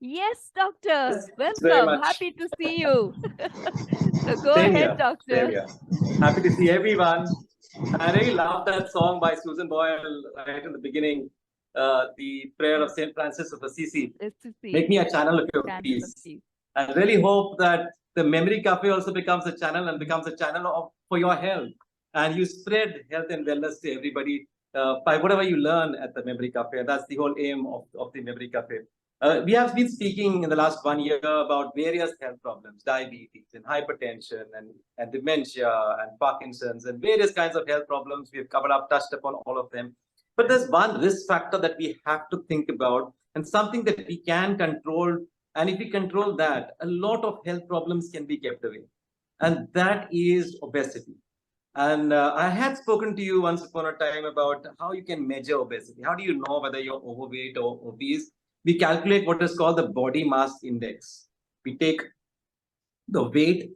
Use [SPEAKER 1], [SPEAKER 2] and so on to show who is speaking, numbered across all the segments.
[SPEAKER 1] Yes, doctor.
[SPEAKER 2] Thanks very
[SPEAKER 1] Welcome.
[SPEAKER 2] much.
[SPEAKER 1] Happy to see you. So go
[SPEAKER 2] Same
[SPEAKER 1] ahead,
[SPEAKER 2] here. Same
[SPEAKER 1] doctor.
[SPEAKER 2] here. Happy to see everyone. I really love that song by Susan Boyle right in the beginning. The prayer of Saint Francis of Assisi.
[SPEAKER 1] Let's to
[SPEAKER 2] Make
[SPEAKER 1] see.
[SPEAKER 2] me a channel of your
[SPEAKER 1] Channel of
[SPEAKER 2] peace.
[SPEAKER 1] peace.
[SPEAKER 2] I really hope that the Memory Cafe also becomes a channel and becomes a channel for your health. And you spread health and wellness to everybody by whatever you learn at the Memory Cafe. That's the whole aim of the Memory Cafe. We have been speaking in the last 1 year about various health problems, diabetes and hypertension and dementia and Parkinson's and various kinds of health problems. We have covered up, touched upon all of them. But there's one risk factor that we have to think about and something that we can control. And if we control that, a lot of health problems can be kept away. And that is obesity. And I had spoken to you once upon a time about how you can measure obesity. How do you know whether you're overweight or obese? We calculate what is called the body mass index. We take the weight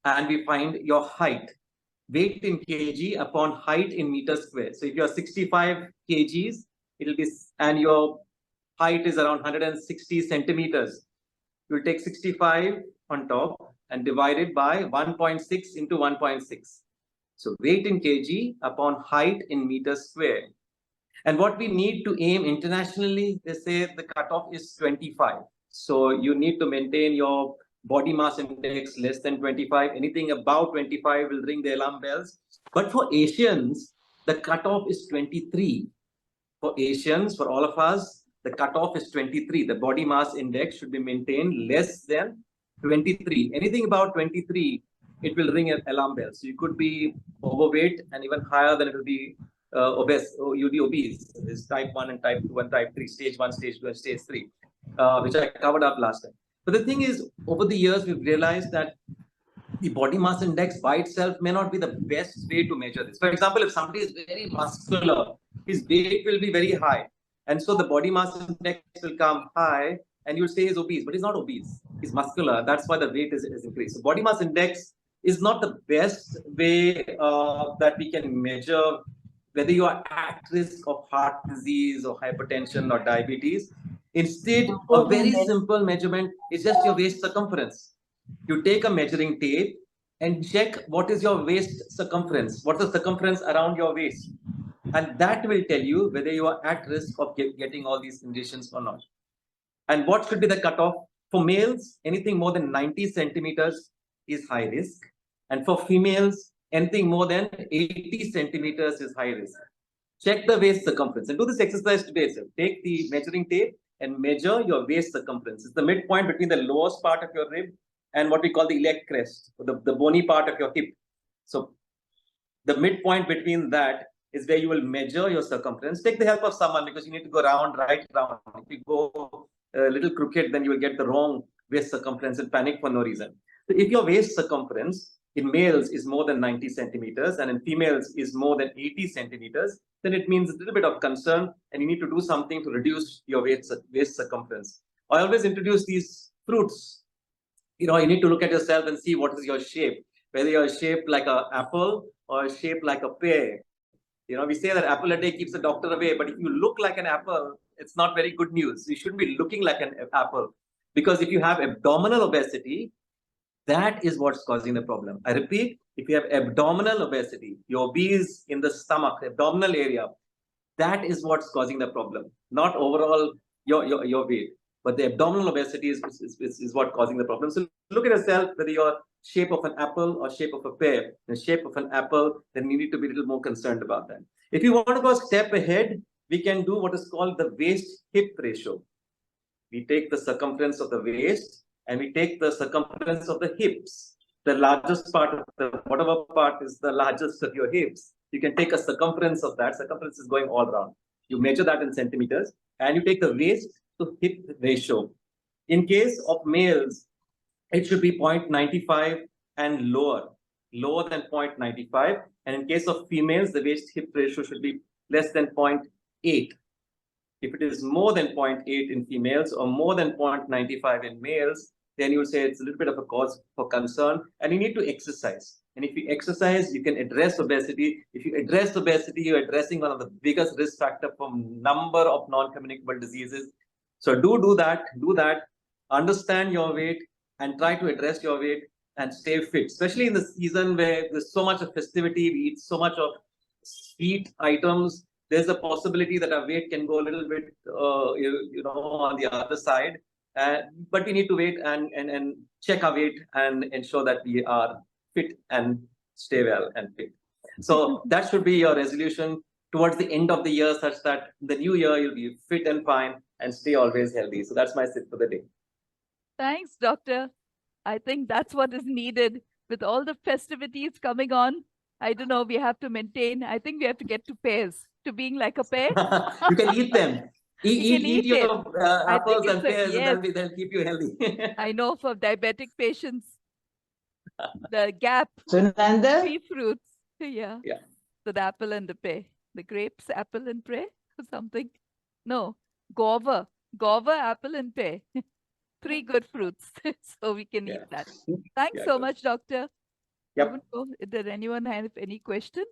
[SPEAKER 2] and we find your height, weight in kg upon height in meters square. So if you're 65 kgs, it'll be, and your height is around 160 centimeters, you'll take 65 on top and divide it by 1.6 into 1.6. So weight in kg upon height in meters square. And what we need to aim internationally, they say the cutoff is 25. So you need to maintain your body mass index less than 25. Anything above 25 will ring the alarm bells. But for Asians, the cutoff is 23. For Asians, for all of us, the cutoff is 23. The body mass index should be maintained less than 23. Anything about 23, it will ring an alarm bell. So you could be overweight, and even higher than it will be obese. You'll be obese. There's type 1 and type 2 and type 3, stage 1, stage 2, and stage 3, which I covered up last time. But the thing is, over the years, we've realized that the body mass index by itself may not be the best way to measure this. For example, if somebody is very muscular, his weight will be very high. And so the body mass index will come high and you'll say he's obese, but he's not obese. He's muscular. That's why the weight is increased. So body mass index is not the best way that we can measure whether you are at risk of heart disease or hypertension or diabetes. Instead, a very simple measurement is just your waist circumference. You take a measuring tape and check what is your waist circumference, what's the circumference around your waist. And that will tell you whether you are at risk of getting all these conditions or not. And what should be the cutoff? For males, anything more than 90 centimeters is high risk. And for females, anything more than 80 centimeters is high risk. Check the waist circumference and do this exercise today itself. Take the measuring tape and measure your waist circumference. It's the midpoint between the lowest part of your rib and what we call the iliac crest, the bony part of your hip. So the midpoint between that is where you will measure your circumference. Take the help of someone because you need to go round, right round. If you go a little crooked, then you will get the wrong waist circumference and panic for no reason. So if your waist circumference in males is more than 90 centimeters and in females is more than 80 centimeters, then it means a little bit of concern and you need to do something to reduce your waist circumference. I always introduce these fruits. You need to look at yourself and see what is your shape, whether you're shaped like an apple or shaped like a pear. We say that apple a day keeps the doctor away, but if you look like an apple, it's not very good news. You shouldn't be looking like an apple, because if you have abdominal obesity, that is what's causing the problem. I repeat, if you have abdominal obesity, you're obese in the stomach, abdominal area, that is what's causing the problem, not overall your weight. But the abdominal obesity is what causing the problem. So look at yourself, whether you're shape of an apple or shape of a pear. The shape of an apple, then you need to be a little more concerned about that. If you want to go a step ahead, we can do what is called the waist-hip ratio. We take the circumference of the waist and we take the circumference of the hips. The largest part of whatever part is the largest of your hips. You can take a circumference of that. Circumference is going all around. You measure that in centimeters and you take the waist to hip ratio. In case of males, it should be 0.95 and lower than 0.95. And in case of females, the waist hip ratio should be less than 0.8. If it is more than 0.8 in females or more than 0.95 in males, then you will say it's a little bit of a cause for concern and you need to exercise. And if you exercise, you can address obesity. If you address obesity, you're addressing one of the biggest risk factor for number of non-communicable diseases. So do that. understand your weight and try to address your weight and stay fit, especially in the season where there's so much of festivity, we eat so much of sweet items. There's a possibility that our weight can go a little bit, on the other side. But we need to wait and check our weight and ensure that we are fit and stay well and fit. So that should be your resolution towards the end of the year, such that the new year you'll be fit and fine and stay always healthy. So that's my tip for the day.
[SPEAKER 1] Thanks, Doctor. I think that's what is needed with all the festivities coming on. I don't know, we have to maintain. I think we have to get to pears, to being like a pear.
[SPEAKER 2] You can eat them. Eat
[SPEAKER 1] it.
[SPEAKER 2] your apples and pears, and they'll keep you healthy.
[SPEAKER 1] I know for diabetic patients, the gap,
[SPEAKER 3] Sunanda?
[SPEAKER 1] 3 fruits. Yeah. So the apple and the pear. The grapes, apple and pear or something. No, guava, apple and pear. 3 good fruits. So we can eat that. Thanks so much, Doctor.
[SPEAKER 2] Yep.
[SPEAKER 1] Did anyone have any question?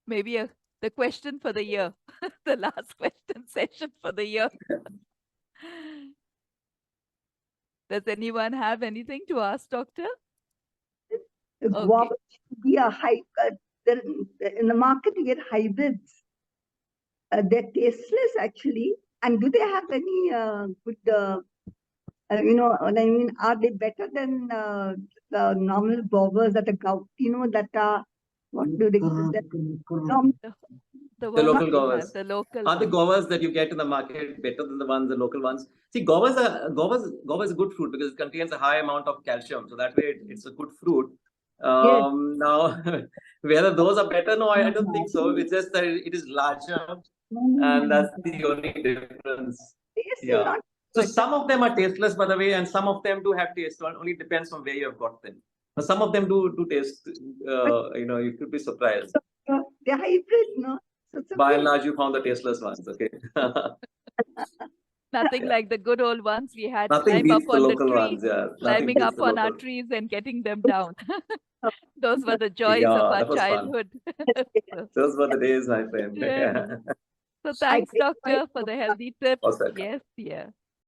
[SPEAKER 1] Maybe the question for the year. The last question session for the year. Does anyone have anything to ask, Doctor?
[SPEAKER 4] Guava should be a in the market you get hybrids. They're tasteless actually. And do they have any good, what I mean, are they better than the normal guavas that are that are, what do they call them?
[SPEAKER 1] The
[SPEAKER 2] local guavas.
[SPEAKER 1] The local
[SPEAKER 2] Are the guavas that you get in the market better than the local ones? See, guava is a good fruit because it contains a high amount of calcium. So that way it's a good fruit. Now, whether those are better, no, I don't think so. It's just that it is larger, and that's the only difference. So some of them are tasteless, by the way, and some of them do have taste. It only depends on where you have got them. But some of them do taste. You could be surprised.
[SPEAKER 4] They're hybrid, no? So
[SPEAKER 2] by and large, you found the tasteless ones. Okay.
[SPEAKER 1] Nothing like the good old ones we had.
[SPEAKER 2] Nothing beats the local ones. Yeah.
[SPEAKER 1] Climbing up on our trees and getting them down. Those were the joys of our childhood.
[SPEAKER 2] Those were the days, my friend.
[SPEAKER 1] So thanks, Doctor, for the healthy tips. Yes,